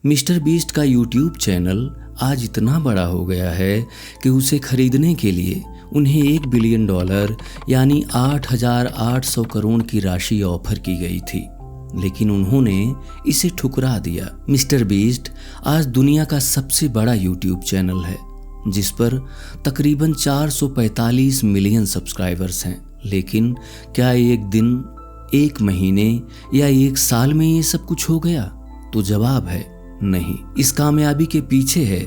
Mister beast का YouTube channel आज इतना बड़ा हो गया है कि उसे खरीदने के लिए उन्हें $1 बिलियन यानी 8,800 करोड़ की राशि ऑफर की गई थी, लेकिन उन्होंने इसे ठुकरा दिया। मिस्टर बीस्ट आज दुनिया का सबसे बड़ा यूट्यूब चैनल है जिस पर तकरीबन 445 मिलियन सब्सक्राइबर्स हैं। लेकिन क्या एक दिन, एक महीने या एक साल में ये सब कुछ हो गया? तो जवाब है नहीं। इस कामयाबी के पीछे है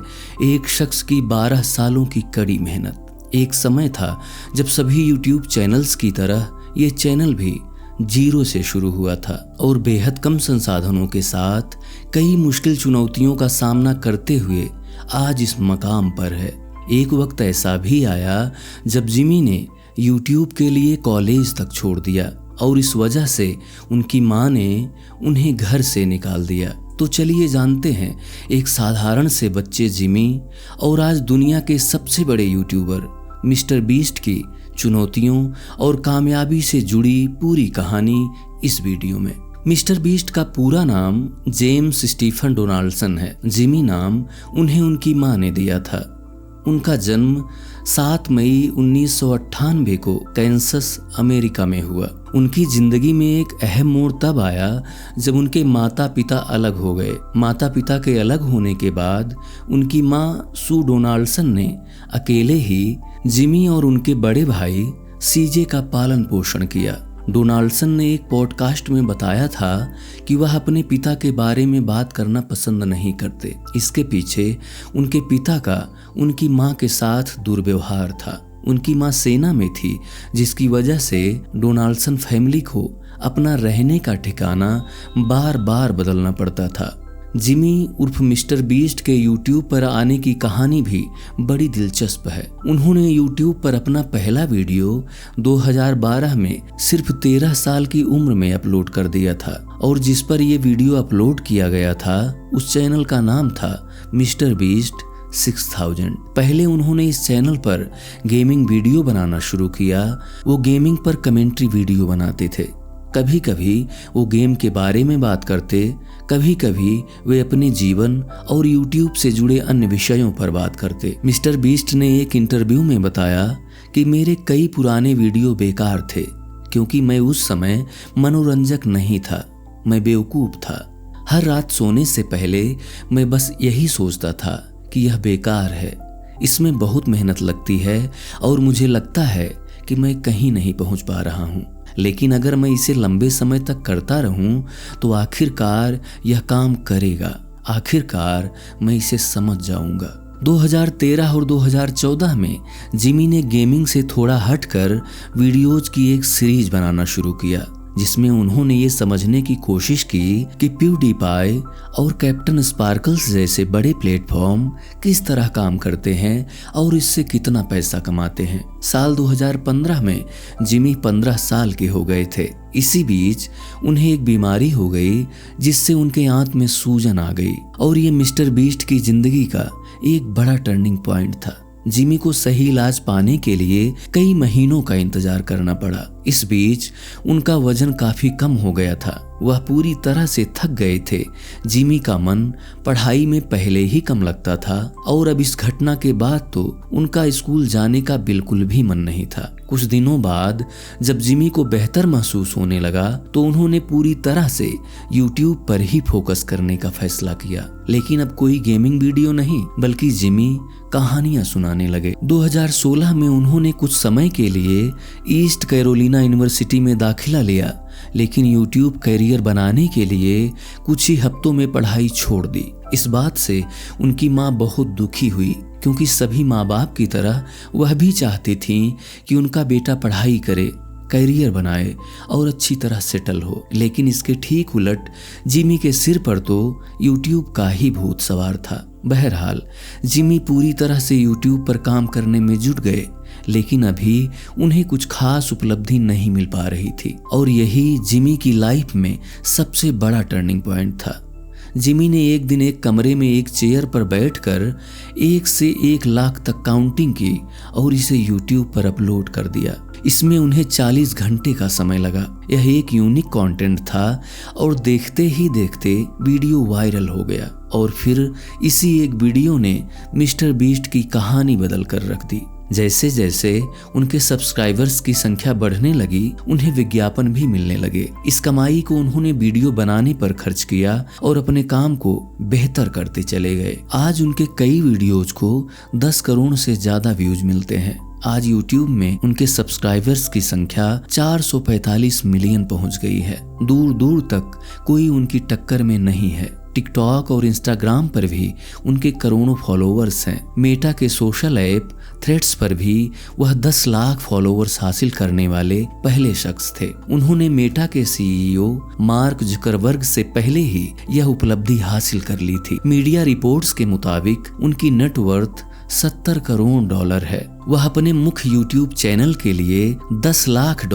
एक शख्स की 12 सालों की कड़ी मेहनत। एक समय था जब सभी यूट्यूब चैनल्स की तरह ये चैनल भी जीरो से शुरू हुआ था और बेहद कम संसाधनों के साथ कई मुश्किल चुनौतियों का सामना करते हुए आज इस मकाम पर है। एक वक्त ऐसा भी आया जब जिमी ने यूट्यूब के लिए कॉलेज तक छोड़ दिया और इस वजह से उनकी मां ने उन्हें घर से निकाल दिया। तो चलिए जानते हैं एक साधारण से बच्चे जिमी और आज दुनिया के सबसे बड़े यूट्यूबर मिस्टर बीस्ट की चुनौतियों और कामयाबी से जुड़ी पूरी कहानी इस वीडियो में। मिस्टर बीस्ट का पूरा नाम जेम्स स्टीफन डोनाल्डसन है। जिमी नाम उन्हें उनकी मां ने दिया था। उनका जन्म 7 मई 1998 को कैंसस, अमेरिका में हुआ। उनकी जिंदगी में एक अहम मोड़ तब आया जब उनके माता पिता अलग हो गए। माता पिता के अलग होने के बाद उनकी मां सू डोनाल्डसन ने अकेले ही जिमी और उनके बड़े भाई सीजे का पालन पोषण किया। डोनाल्डसन ने एक पॉडकास्ट में बताया था कि वह अपने पिता के बारे में बात करना पसंद नहीं करते। इसके पीछे उनके पिता का उनकी मां के साथ दुर्व्यवहार था। उनकी मां सेना में थी, जिसकी वजह से डोनाल्डसन फैमिली को अपना रहने का ठिकाना बार बार बदलना पड़ता था। जिमी उर्फ मिस्टर बीस्ट के यूट्यूब पर आने की कहानी भी बड़ी दिलचस्प है। उन्होंने यूट्यूब पर अपना पहला वीडियो 2012 में सिर्फ 13 साल की उम्र में अपलोड कर दिया था और जिस पर यह वीडियो अपलोड किया गया था उस चैनल का नाम था मिस्टर बीस्ट 6000। पहले उन्होंने इस चैनल पर गेमिंग वीडियो बनाना शुरू किया। वो गेमिंग पर कमेंट्री वीडियो बनाते थे। कभी कभी वो गेम के बारे में बात करते, कभी कभी वे अपने जीवन और यूट्यूब से जुड़े अन्य विषयों पर बात करते। मिस्टर बीस्ट ने एक इंटरव्यू में बताया कि मेरे कई पुराने वीडियो बेकार थे क्योंकि मैं उस समय मनोरंजक नहीं था, मैं बेवकूफ था। हर रात सोने से पहले मैं बस यही सोचता था कि यह बेकार है, इसमें बहुत मेहनत लगती है और मुझे लगता है कि मैं कहीं नहीं पहुंच पा रहा हूं, लेकिन अगर मैं इसे लंबे समय तक करता रहूं तो आखिरकार यह काम करेगा, आखिरकार मैं इसे समझ जाऊंगा। 2013 और 2014 में जिमी ने गेमिंग से थोड़ा हटकर वीडियोज की एक सीरीज बनाना शुरू किया जिसमें उन्होंने ये समझने की कोशिश की कि प्यूडीपाई और कैप्टन स्पार्कल्स जैसे बड़े प्लेटफॉर्म किस तरह काम करते हैं और इससे कितना पैसा कमाते हैं। साल 2015 में जिमी 15 साल के हो गए थे। इसी बीच उन्हें एक बीमारी हो गई जिससे उनके आंत में सूजन आ गई और ये मिस्टर बीस्ट की जिंदगी का एक बड़ा टर्निंग पॉइंट था। जिमी को सही इलाज पाने के लिए कई महीनों का इंतजार करना पड़ा। इस बीच उनका वजन काफी कम हो गया था। वह पूरी तरह से थक गए थे। जिमी का मन पढ़ाई में पहले ही कम लगता था और अब इस घटना के बाद तो उनका स्कूल जाने का बिल्कुल भी मन नहीं था। कुछ दिनों बाद जब जिमी को बेहतर महसूस होने लगा तो उन्होंने पूरी तरह से यूट्यूब पर ही फोकस करने का फैसला किया। लेकिन अब कोई गेमिंग वीडियो नहीं बल्कि जिमी कहानियां सुनाने लगे। 2016 में उन्होंने कुछ समय के लिए ईस्ट कैरोलिना यूनिवर्सिटी में दाखिला लिया, लेकिन यूट्यूब कैरियर बनाने के लिए कुछ ही हफ्तों में पढ़ाई छोड़ दी। इस बात से उनकी मां बहुत दुखी हुई क्योंकि सभी माँ बाप की तरह वह भी चाहती थी कि उनका बेटा पढ़ाई करे, कैरियर बनाए और अच्छी तरह सेटल हो। लेकिन इसके ठीक उलट जिमी के सिर पर तो यूट्यूब का ही भूत सवार था। बहरहाल जिमी पूरी तरह से यूट्यूब पर काम करने में जुट गए, लेकिन अभी उन्हें कुछ खास उपलब्धि नहीं मिल पा रही थी और यही जिमी की लाइफ में सबसे बड़ा टर्निंग पॉइंट था। जिमी ने एक दिन एक कमरे में एक चेयर पर बैठकर 1 से 1 लाख तक काउंटिंग की और इसे यूट्यूब पर अपलोड कर दिया। इसमें उन्हें 40 घंटे का समय लगा। यह एक यूनिक कंटेंट था और देखते ही देखते वीडियो वायरल हो गया और फिर इसी एक वीडियो ने मिस्टर बीस्ट की कहानी बदल कर रख दी। जैसे जैसे उनके सब्सक्राइबर्स की संख्या बढ़ने लगी, उन्हें विज्ञापन भी मिलने लगे। इस कमाई को उन्होंने वीडियो बनाने पर खर्च किया और अपने काम को बेहतर करते चले गए। आज उनके कई वीडियोज को 10 करोड़ से ज्यादा व्यूज मिलते हैं। आज YouTube में उनके सब्सक्राइबर्स की संख्या 445 मिलियन पहुंच गई है। दूर दूर तक कोई उनकी टक्कर में नहीं है। टिकटॉक और इंस्टाग्राम पर भी उनके करोड़ों फॉलोअर्स हैं। मेटा के सोशल ऐप थ्रेड्स पर भी वह 10 लाख फॉलोअर्स हासिल करने वाले पहले शख्स थे। उन्होंने मेटा के CEO मार्क जुकरबर्ग से पहले ही यह उपलब्धि हासिल कर ली थी। मीडिया रिपोर्ट्स के मुताबिक उनकी नेटवर्थ $70 करोड़ है। वह अपने मुख्य YouTube चैनल के लिए $10 लाख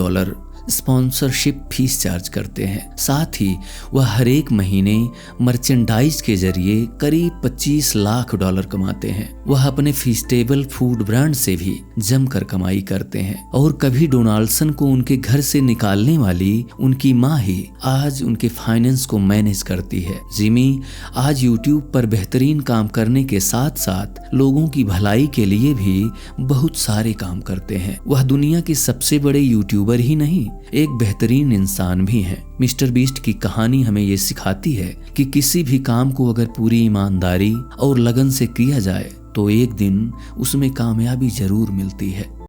स्पॉन्सरशिप फीस चार्ज करते हैं। साथ ही वह हर एक महीने मर्चेंडाइज के जरिए करीब $25 लाख कमाते हैं। वह अपने फीस्टेबल फूड ब्रांड से भी जमकर कमाई करते हैं और कभी डोनाल्डसन को उनके घर से निकालने वाली उनकी माँ ही आज उनके फाइनेंस को मैनेज करती है। जिमी आज यूट्यूब पर बेहतरीन काम करने के साथ साथ लोगों की भलाई के लिए भी बहुत सारे काम करते हैं। वह दुनिया के सबसे बड़े यूट्यूबर ही नहीं, एक बेहतरीन इंसान भी है। मिस्टर बीस्ट की कहानी हमें ये सिखाती है कि किसी भी काम को अगर पूरी ईमानदारी और लगन से किया जाए तो एक दिन उसमें कामयाबी जरूर मिलती है।